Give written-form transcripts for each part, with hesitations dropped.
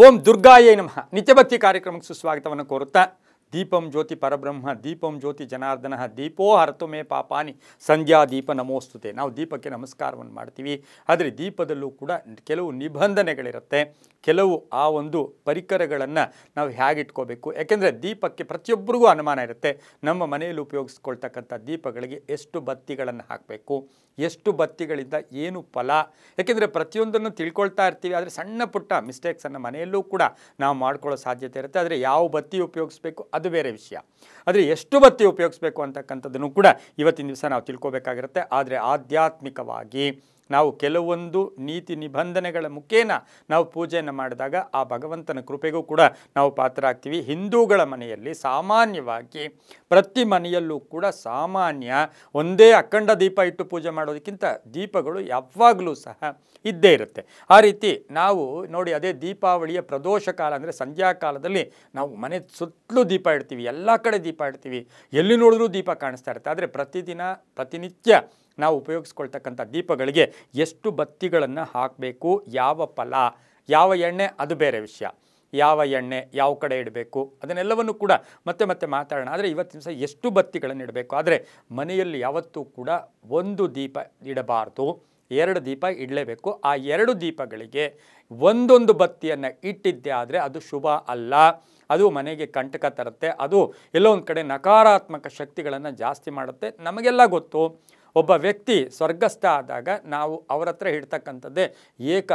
ಓಂ ದುರ್ಗಾಯೇ ನಮಃ ನಿತ್ಯಭಕ್ತಿ ಕಾರ್ಯಕ್ರಮಕ್ಕೆ ಸುಸ್ವಾಗತವನ್ನು ಕೋರುತ್ತಾ ದೀಪಂ ಜ್ಯೋತಿ ಪರಬ್ರಹ್ಮ ದೀಪಂ ಜ್ಯೋತಿ ಜನಾರ್ದನ ದೀಪೋ ಹರತು ಮೇ ಪಾಪಾನಿ ಸಂಧ್ಯಾ ದೀಪ ನಮೋಸ್ತುತೆ. ನಾವು ದೀಪಕ್ಕೆ ನಮಸ್ಕಾರವನ್ನು ಮಾಡ್ತೀವಿ. ಆದರೆ ದೀಪದಲ್ಲೂ ಕೂಡ ಕೆಲವು ನಿಬಂಧನೆಗಳಿರುತ್ತೆ, ಕೆಲವು ಆ ಒಂದು ಪರಿಕರಗಳನ್ನು ನಾವು ಹೇಗೆ ಇಟ್ಕೋಬೇಕು. ಯಾಕೆಂದರೆ ದೀಪಕ್ಕೆ ಪ್ರತಿಯೊಬ್ಬರಿಗೂ ಅನುಮಾನ ಇರುತ್ತೆ. ನಮ್ಮ ಮನೆಯಲ್ಲಿ ಉಪಯೋಗಿಸ್ಕೊಳ್ತಕ್ಕಂಥ ದೀಪಗಳಿಗೆ ಎಷ್ಟು ಬತ್ತಿಗಳನ್ನು ಹಾಕಬೇಕು, ಎಷ್ಟು ಬತ್ತಿಗಳಿಂದ ಏನು ಫಲ. ಯಾಕೆಂದರೆ ಪ್ರತಿಯೊಂದನ್ನು ತಿಳ್ಕೊಳ್ತಾ ಇರ್ತೀವಿ, ಆದರೆ ಸಣ್ಣ ಪುಟ್ಟ ಮಿಸ್ಟೇಕ್ಸನ್ನು ಮನೆಯಲ್ಲೂ ಕೂಡ ನಾವು ಮಾಡ್ಕೊಳ್ಳೋ ಸಾಧ್ಯತೆ ಇರುತ್ತೆ. ಆದರೆ ಯಾವ ಬತ್ತಿ ಉಪಯೋಗಿಸ್ಬೇಕು ಅದು ಬೇರೆ ವಿಷಯ. ಆದರೆ ಎಷ್ಟು ಬತ್ತಿ ಉಪಯೋಗಿಸ್ಬೇಕು ಅಂತಕ್ಕಂಥದ್ದನ್ನು ಕೂಡ ಇವತ್ತಿನ ದಿವಸ ನಾವು ತಿಳ್ಕೊಬೇಕಾಗಿರುತ್ತೆ. ಆದರೆ ಆಧ್ಯಾತ್ಮಿಕವಾಗಿ ನಾವು ಕೆಲವೊಂದು ನೀತಿ ನಿಬಂಧನೆಗಳ ಮುಖೇನ ನಾವು ಪೂಜೆಯನ್ನು ಮಾಡಿದಾಗ ಆ ಭಗವಂತನ ಕೃಪೆಗೂ ಕೂಡ ನಾವು ಪಾತ್ರರಾಗ್ತೀವಿ. ಹಿಂದೂಗಳ ಮನೆಯಲ್ಲಿ ಸಾಮಾನ್ಯವಾಗಿ ಪ್ರತಿ ಮನೆಯಲ್ಲೂ ಕೂಡ ಸಾಮಾನ್ಯ ಒಂದೇ ಅಖಂಡ ದೀಪ ಇಟ್ಟು ಪೂಜೆ ಮಾಡೋದಕ್ಕಿಂತ ದೀಪಗಳು ಯಾವಾಗಲೂ ಸಹ ಇದ್ದೇ ಇರುತ್ತೆ. ಆ ರೀತಿ ನಾವು ನೋಡಿ, ಅದೇ ದೀಪಾವಳಿಯ ಪ್ರದೋಷ ಕಾಲ ಅಂದರೆ ಸಂಧ್ಯಾ ಕಾಲದಲ್ಲಿ ನಾವು ಮನೆ ಸುತ್ತಲೂ ದೀಪ ಇಡ್ತೀವಿ, ಎಲ್ಲ ಕಡೆ ದೀಪ ಇಡ್ತೀವಿ, ಎಲ್ಲಿ ನೋಡಿದ್ರೂ ದೀಪ ಕಾಣಿಸ್ತಾ ಇರುತ್ತೆ. ಆದರೆ ಪ್ರತಿನಿತ್ಯ ನಾವು ಉಪಯೋಗಿಸ್ಕೊಳ್ತಕ್ಕಂಥ ದೀಪಗಳಿಗೆ ಎಷ್ಟು ಬತ್ತಿಗಳನ್ನು ಹಾಕಬೇಕು, ಯಾವ ಫಲ, ಯಾವ ಎಣ್ಣೆ ಅದು ಬೇರೆ ವಿಷಯ. ಯಾವ ಎಣ್ಣೆ ಯಾವ ಕಡೆ ಇಡಬೇಕು ಅದನ್ನೆಲ್ಲವನ್ನು ಕೂಡ ಮತ್ತೆ ಮಾತಾಡೋಣ. ಆದರೆ ಇವತ್ತಿನ ದಿವಸ ಎಷ್ಟು ಬತ್ತಿಗಳನ್ನು ಇಡಬೇಕು. ಆದರೆ ಮನೆಯಲ್ಲಿ ಯಾವತ್ತೂ ಕೂಡ ಒಂದು ದೀಪ ಇಡಬಾರ್ದು, ಎರಡು ದೀಪ ಇಡಲೇಬೇಕು. ಆ ಎರಡು ದೀಪಗಳಿಗೆ ಒಂದೊಂದು ಬತ್ತಿಯನ್ನು ಇಟ್ಟಿದ್ದೆ ಆದರೆ ಅದು ಶುಭ ಅಲ್ಲ, ಅದು ಮನೆಗೆ ಕಂಟಕ ತರುತ್ತೆ, ಅದು ಎಲ್ಲೋ ಒಂದು ಕಡೆ ನಕಾರಾತ್ಮಕ ಶಕ್ತಿಗಳನ್ನು ಜಾಸ್ತಿ ಮಾಡುತ್ತೆ. ನಮಗೆಲ್ಲ ಗೊತ್ತು, ಒಬ್ಬ ವ್ಯಕ್ತಿ ಸ್ವರ್ಗಸ್ಥ ಆದಾಗ ನಾವು ಅವರ ಹತ್ರ ಇಡ್ತಕ್ಕಂಥದ್ದೇ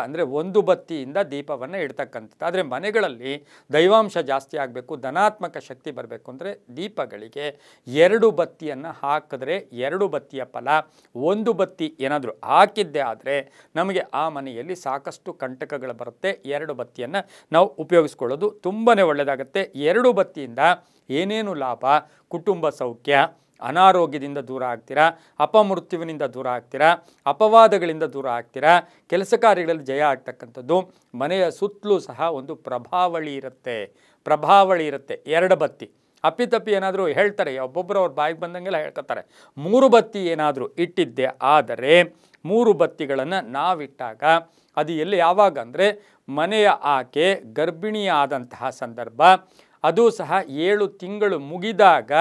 ಅಂದರೆ ಒಂದು ಬತ್ತಿಯಿಂದ ದೀಪವನ್ನು ಇಡ್ತಕ್ಕಂಥದ್ದು. ಆದರೆ ಮನೆಗಳಲ್ಲಿ ದೈವಾಂಶ ಜಾಸ್ತಿ ಆಗಬೇಕು, ಧನಾತ್ಮಕ ಶಕ್ತಿ ಬರಬೇಕು ಅಂದರೆ ದೀಪಗಳಿಗೆ ಎರಡು ಬತ್ತಿಯನ್ನು ಹಾಕಿದ್ರೆ ಎರಡು ಬತ್ತಿಯ ಫಲ. ಒಂದು ಬತ್ತಿ ಏನಾದರೂ ಹಾಕಿದ್ದೇ ಆದರೆ ನಮಗೆ ಆ ಮನೆಯಲ್ಲಿ ಸಾಕಷ್ಟು ಕಂಟಕಗಳು ಬರುತ್ತೆ. ಎರಡು ಬತ್ತಿಯನ್ನು ನಾವು ಉಪಯೋಗಿಸ್ಕೊಳ್ಳೋದು ತುಂಬಾ ಒಳ್ಳೆಯದಾಗುತ್ತೆ. ಎರಡು ಬತ್ತಿಯಿಂದ ಏನೇನು ಲಾಭ, ಕುಟುಂಬ ಸೌಖ್ಯ, ಅನಾರೋಗ್ಯದಿಂದ ದೂರ ಆಗ್ತೀರಾ, ಅಪಮೃತ್ಯುವಿನಿಂದ ದೂರ ಆಗ್ತೀರಾ, ಅಪವಾದಗಳಿಂದ ದೂರ ಆಗ್ತೀರಾ, ಕೆಲಸ ಕಾರ್ಯಗಳಲ್ಲಿ ಜಯ ಆಗ್ತಕ್ಕಂಥದ್ದು. ಮನೆಯ ಸುತ್ತಲೂ ಸಹ ಒಂದು ಪ್ರಭಾವಳಿ ಇರುತ್ತೆ. ಎರಡು ಬತ್ತಿ ಅಪ್ಪಿತಪ್ಪಿ ಏನಾದರೂ ಹೇಳ್ತಾರೆ, ಒಬ್ಬೊಬ್ಬರು ಅವ್ರ ಬಾಯಿಗೆ ಬಂದಂಗೆಲ್ಲ ಹೇಳ್ಕೊತಾರೆ. ಮೂರು ಬತ್ತಿ ಏನಾದರೂ ಇಟ್ಟಿದ್ದೆ ಆದರೆ ಮೂರು ಬತ್ತಿಗಳನ್ನು ನಾವಿಟ್ಟಾಗ ಅದು ಎಲ್ಲಿ ಯಾವಾಗ ಅಂದರೆ ಮನೆಯ ಆಕೆ ಗರ್ಭಿಣಿಯಾದಂತಹ ಸಂದರ್ಭ, ಅದು ಸಹ 7 ತಿಂಗಳು ಮುಗಿದಾಗ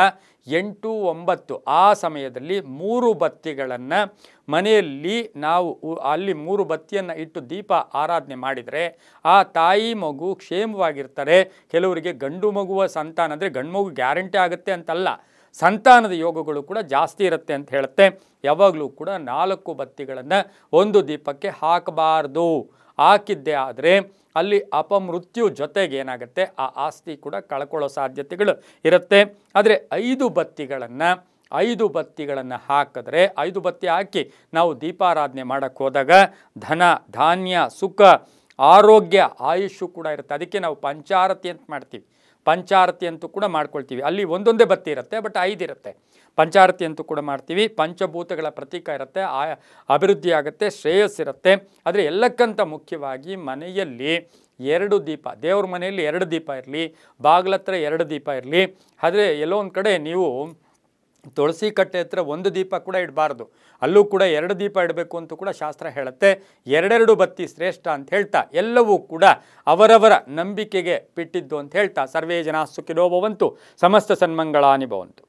8, 9 ಆ ಸಮಯದಲ್ಲಿ ಮೂರು ಬತ್ತಿಗಳನ್ನು ಮನೆಯಲ್ಲಿ ನಾವು ಅಲ್ಲಿ ಮೂರು ಬತ್ತಿಯನ್ನು ಇಟ್ಟು ದೀಪ ಆರಾಧನೆ ಮಾಡಿದರೆ ಆ ತಾಯಿ ಮಗು ಕ್ಷೇಮವಾಗಿರ್ತಾರೆ. ಕೆಲವರಿಗೆ ಗಂಡು ಮಗುವ ಸಂತಾನ ಅಂದರೆ ಗಂಡು ಮಗು ಗ್ಯಾರಂಟಿ ಆಗುತ್ತೆ ಅಂತಲ್ಲ, ಸಂತಾನದ ಯೋಗಗಳು ಕೂಡ ಜಾಸ್ತಿ ಇರುತ್ತೆ ಅಂತ ಹೇಳುತ್ತೆ. ಯಾವಾಗಲೂ ಕೂಡ 4 ಬತ್ತಿಗಳನ್ನು ಒಂದು ದೀಪಕ್ಕೆ ಹಾಕಬಾರ್ದು. ಹಾಕಿದ್ದೇ ಆದರೆ ಅಲ್ಲಿ ಅಪಮೃತ್ಯು ಜೊತೆಗೆ ಏನಾಗುತ್ತೆ, ಆ ಆಸ್ತಿ ಕೂಡ ಕಳ್ಕೊಳ್ಳೋ ಸಾಧ್ಯತೆಗಳು ಇರುತ್ತೆ. ಆದರೆ 5 ಬತ್ತಿಗಳನ್ನು ಹಾಕಿದ್ರೆ 5 ಬತ್ತಿ ಹಾಕಿ ನಾವು ದೀಪಾರಾಧನೆ ಮಾಡೋಕ್ಕೆ ಹೋದಾಗ ಧನ, ಧಾನ್ಯ, ಸುಖ, ಆರೋಗ್ಯ, ಆಯುಷು ಕೂಡ ಇರುತ್ತೆ. ಅದಕ್ಕೆ ನಾವು ಪಂಚಾರತಿ ಅಂತ ಮಾಡ್ತೀವಿ. ಪಂಚಾರತಿ ಅಂತೂ ಕೂಡ ಮಾಡ್ಕೊಳ್ತೀವಿ. ಅಲ್ಲಿ ಒಂದೊಂದೇ ಬತ್ತಿ ಇರುತ್ತೆ, ಬಟ್ 5 ಇರುತ್ತೆ. ಪಂಚಾರತಿ ಅಂತೂ ಕೂಡ ಮಾಡ್ತೀವಿ. ಪಂಚಭೂತಗಳ ಪ್ರತೀಕ ಇರುತ್ತೆ, ಅಭಿವೃದ್ಧಿ ಆಗುತ್ತೆ, ಶ್ರೇಯಸ್ಸಿರುತ್ತೆ. ಆದರೆ ಎಲ್ಲಕ್ಕಿಂತ ಮುಖ್ಯವಾಗಿ ಮನೆಯಲ್ಲಿ 2 ದೀಪ, ದೇವ್ರ ಮನೆಯಲ್ಲಿ 2 ದೀಪ ಇರಲಿ, ಬಾಗಿಲತ್ರ 2 ದೀಪ ಇರಲಿ. ಆದರೆ ಎಲ್ಲೋ ಒಂದು ಕಡೆ ನೀವು ತುಳಸಿ ಕಟ್ಟೆ ಹತ್ರ 1 ದೀಪ ಕೂಡ ಇಡಬಾರ್ದು, ಅಲ್ಲೂ ಕೂಡ 2 ದೀಪ ಇಡಬೇಕು ಅಂತ ಕೂಡ ಶಾಸ್ತ್ರ ಹೇಳುತ್ತೆ. 2 ಬತ್ತಿ ಶ್ರೇಷ್ಠ ಅಂತ ಹೇಳ್ತಾ ಎಲ್ಲವೂ ಕೂಡ ಅವರವರ ನಂಬಿಕೆಗೆ ಬಿಟ್ಟಿದ್ದು ಅಂತ ಹೇಳ್ತಾ ಸರ್ವೇ ಜನ ಸುಖಿನೋ ಭವಂತು, ಸಮಸ್ತ ಸನ್ಮಂಗಳಾನಿ ಭವಂತು.